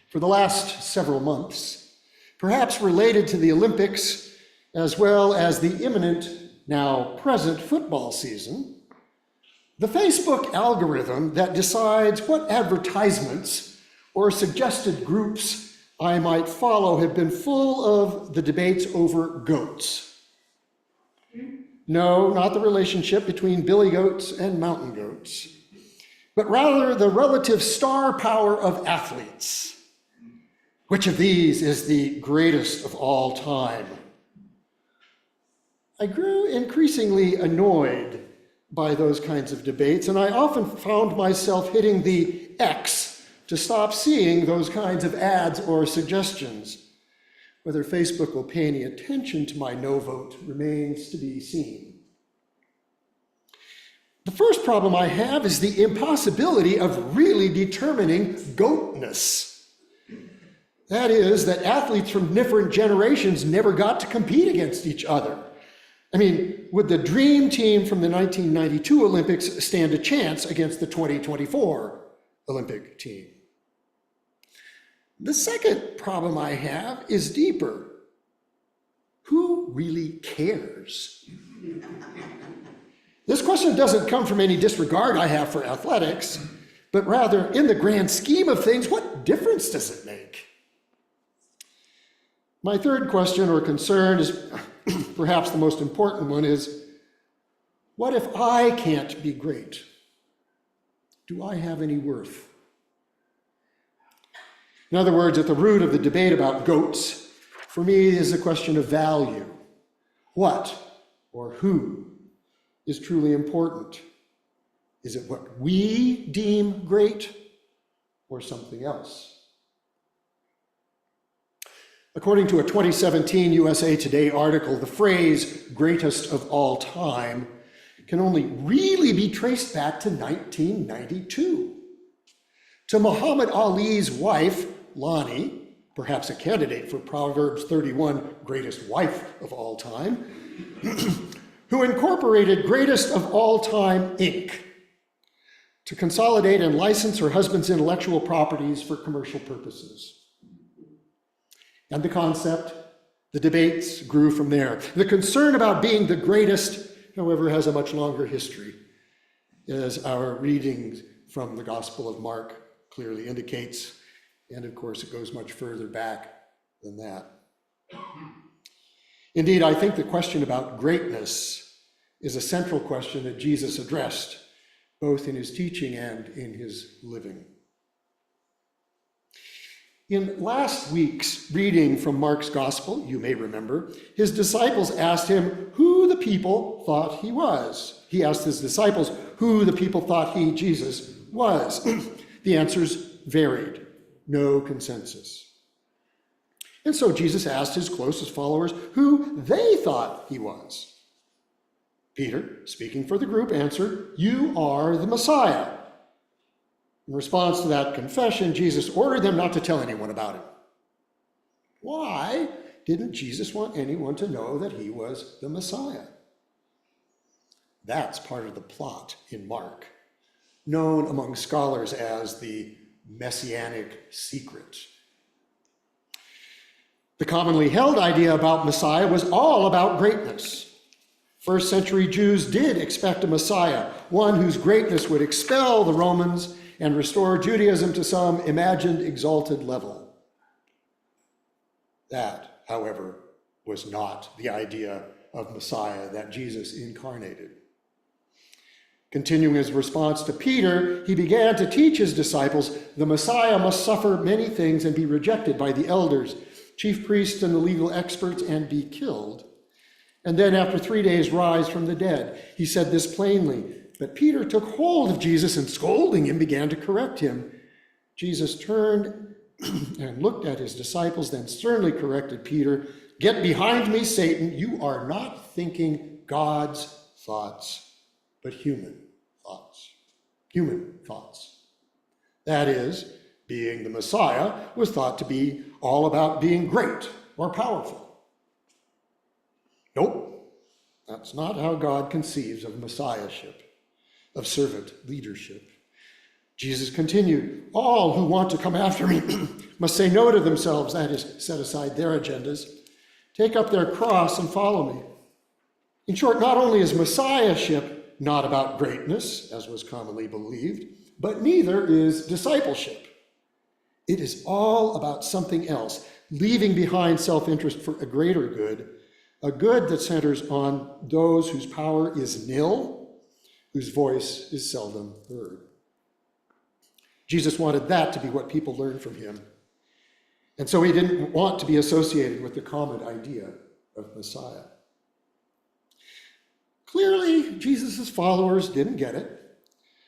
for the last several months, perhaps related to the Olympics as well as the imminent, now present football season, the Facebook algorithm that decides what advertisements or suggested groups I might follow have been full of the debates over goats. No, not the relationship between billy goats and mountain goats, but rather the relative star power of athletes. Which of these is the greatest of all time? I grew increasingly annoyed by those kinds of debates, and I often found myself hitting the X to stop seeing those kinds of ads or suggestions. Whether Facebook will pay any attention to my no vote remains to be seen. The first problem I have is the impossibility of really determining goatness. That is, that athletes from different generations never got to compete against each other. I mean, would the dream team from the 1992 Olympics stand a chance against the 2024 Olympic team? The second problem I have is deeper. Who really cares? This question doesn't come from any disregard I have for athletics, but rather, in the grand scheme of things, what difference does it make? My third question or concern is perhaps the most important one is, what if I can't be great? Do I have any worth? In other words, at the root of the debate about goats, for me, is a question of value. What or who is truly important? Is it what we deem great or something else? According to a 2017 USA Today article, the phrase greatest of all time can only really be traced back to 1992. To Muhammad Ali's wife, Lonnie, perhaps a candidate for Proverbs 31 greatest wife of all time, who incorporated Greatest of All Time, Inc. to consolidate and license her husband's intellectual properties for commercial purposes. And the concept, the debates grew from there. The concern about being the greatest, however, has a much longer history, as our reading from the Gospel of Mark clearly indicates. And of course, it goes much further back than that. Indeed, I think the question about greatness is a central question that Jesus addressed, both in his teaching and in his living. In last week's reading from Mark's Gospel, you may remember, his disciples asked him who the people thought he was. He asked his disciples who the people thought he, Jesus, was. The answers varied. No consensus. And so Jesus asked his closest followers who they thought he was. Peter, speaking for the group, answered, "You are the Messiah." In response to that confession, Jesus ordered them not to tell anyone about him. Why didn't Jesus want anyone to know that he was the Messiah? That's part of the plot in Mark, known among scholars as the Messianic secret. The commonly held idea about Messiah was all about greatness. First century Jews did expect a Messiah, one whose greatness would expel the Romans and restore Judaism to some imagined exalted level. That, however, was not the idea of Messiah that Jesus incarnated. Continuing his response to Peter, he began to teach his disciples the Messiah must suffer many things and be rejected by the elders, chief priests, and the legal experts, and be killed. And then after 3 days rise from the dead. He said this plainly. But Peter took hold of Jesus and scolding him began to correct him. Jesus turned and looked at his disciples, then sternly corrected Peter. "Get behind me, Satan. You are not thinking God's thoughts, but human thoughts." Human thoughts. That is, being the Messiah was thought to be all about being great or powerful. Nope, that's not how God conceives of messiahship, of servant leadership. Jesus continued, all who want to come after me must say no to themselves, that is, set aside their agendas, take up their cross and follow me. In short, not only is messiahship not about greatness, as was commonly believed, but neither is discipleship. It is all about something else, leaving behind self-interest for a greater good, a good that centers on those whose power is nil, whose voice is seldom heard. Jesus wanted that to be what people learned from him. And so he didn't want to be associated with the common idea of Messiah. Clearly, Jesus' followers didn't get it.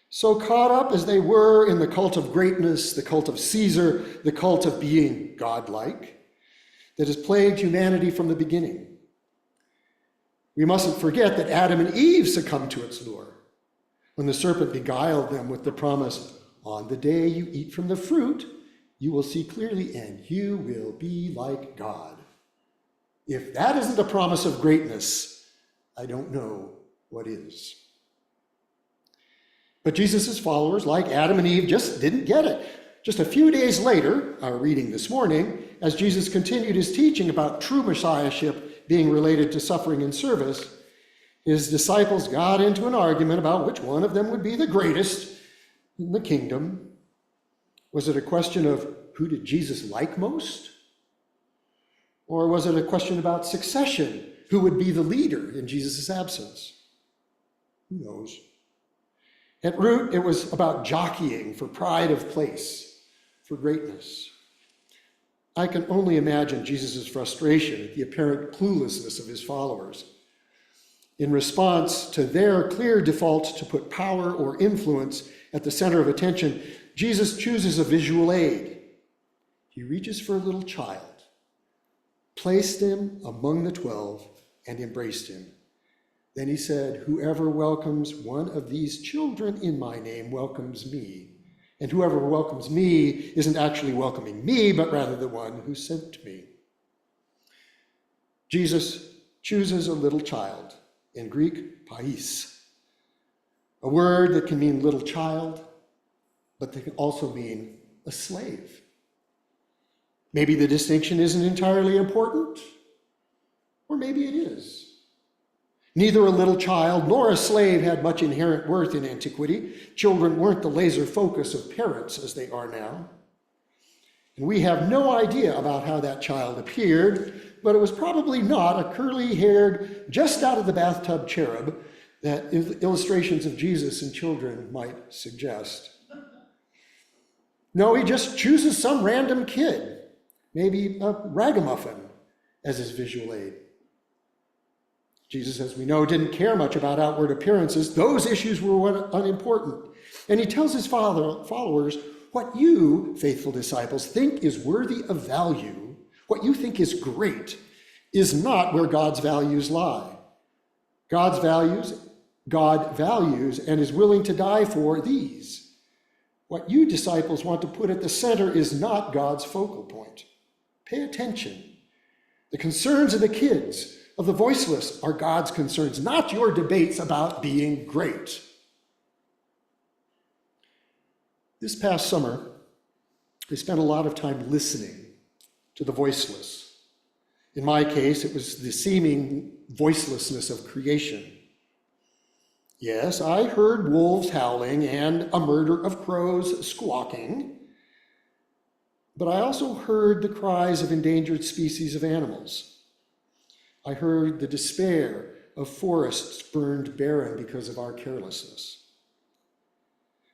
So caught up as they were in the cult of greatness, the cult of Caesar, the cult of being godlike, that has plagued humanity from the beginning. We mustn't forget that Adam and Eve succumbed to its lure when the serpent beguiled them with the promise, on the day you eat from the fruit, you will see clearly and you will be like God. If that isn't a promise of greatness, I don't know what is. But Jesus' followers, like Adam and Eve, just didn't get it. Just a few days later, our reading this morning, as Jesus continued his teaching about true messiahship being related to suffering and service, his disciples got into an argument about which one of them would be the greatest in the kingdom. Was it a question of who did Jesus like most? Or was it a question about succession? Who would be the leader in Jesus' absence? Who knows? At root, it was about jockeying for pride of place, for greatness. I can only imagine Jesus' frustration at the apparent cluelessness of his followers. In response to their clear default to put power or influence at the center of attention, Jesus chooses a visual aid. He reaches for a little child, placed him among the 12, and embraced him. Then he said, whoever welcomes one of these children in my name welcomes me. And whoever welcomes me isn't actually welcoming me, but rather the one who sent me. Jesus chooses a little child, in Greek, pais, a word that can mean little child, but that can also mean a slave. Maybe the distinction isn't entirely important, or maybe it is. Neither a little child nor a slave had much inherent worth in antiquity. Children weren't the laser focus of parents as they are now. And we have no idea about how that child appeared, but it was probably not a curly-haired, just out of the bathtub cherub that illustrations of Jesus and children might suggest. No, he just chooses some random kid, maybe a ragamuffin, as his visual aid. Jesus, as we know, didn't care much about outward appearances. Those issues were unimportant. And he tells his followers, what you, faithful disciples, think is worthy of value, what you think is great, is not where God's values lie. God values and is willing to die for these. What you disciples want to put at the center is not God's focal point. Pay attention. The concerns of the kids, of the voiceless, are God's concerns, not your debates about being great. This past summer, I spent a lot of time listening to the voiceless. In my case, it was the seeming voicelessness of creation. Yes, I heard wolves howling and a murder of crows squawking, but I also heard the cries of endangered species of animals. I heard the despair of forests burned barren because of our carelessness.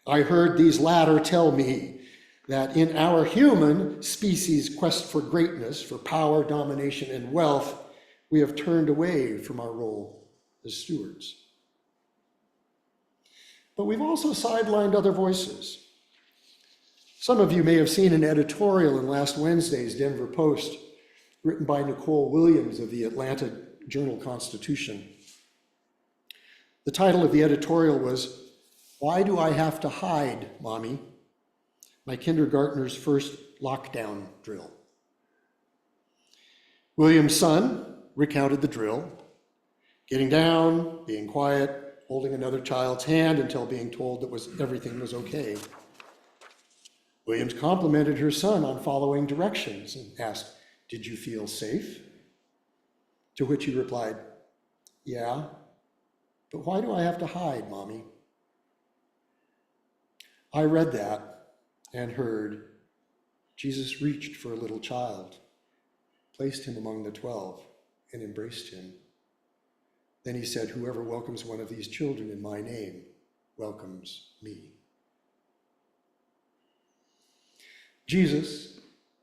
I heard these latter tell me that in our human species' quest for greatness, for power, domination, and wealth, we have turned away from our role as stewards. But we've also sidelined other voices. Some of you may have seen an editorial in last Wednesday's Denver Post, written by Nicole Williams of the Atlanta Journal-Constitution. The title of the editorial was, "Why Do I Have to Hide, Mommy? My kindergartner's first lockdown drill." William's son recounted the drill, getting down, being quiet, holding another child's hand until being told that everything was okay. Williams complimented her son on following directions and asked, "Did you feel safe?" To which he replied, "Yeah, but why do I have to hide, Mommy?" I read that and heard Jesus reached for a little child, placed him among the 12, and embraced him. Then he said, "Whoever welcomes one of these children in my name welcomes me." Jesus,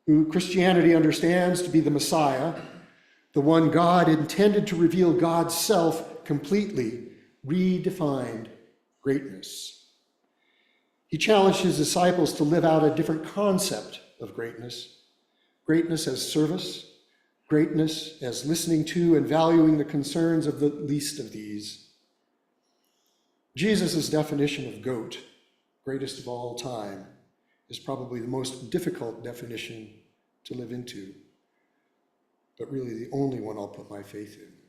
who Christianity understands to be the Messiah, the one God intended to reveal God's self completely, redefined greatness. He challenged his disciples to live out a different concept of greatness. Greatness as service, greatness as listening to and valuing the concerns of the least of these. Jesus' definition of GOAT, greatest of all time, is probably the most difficult definition to live into, but really the only one I'll put my faith in.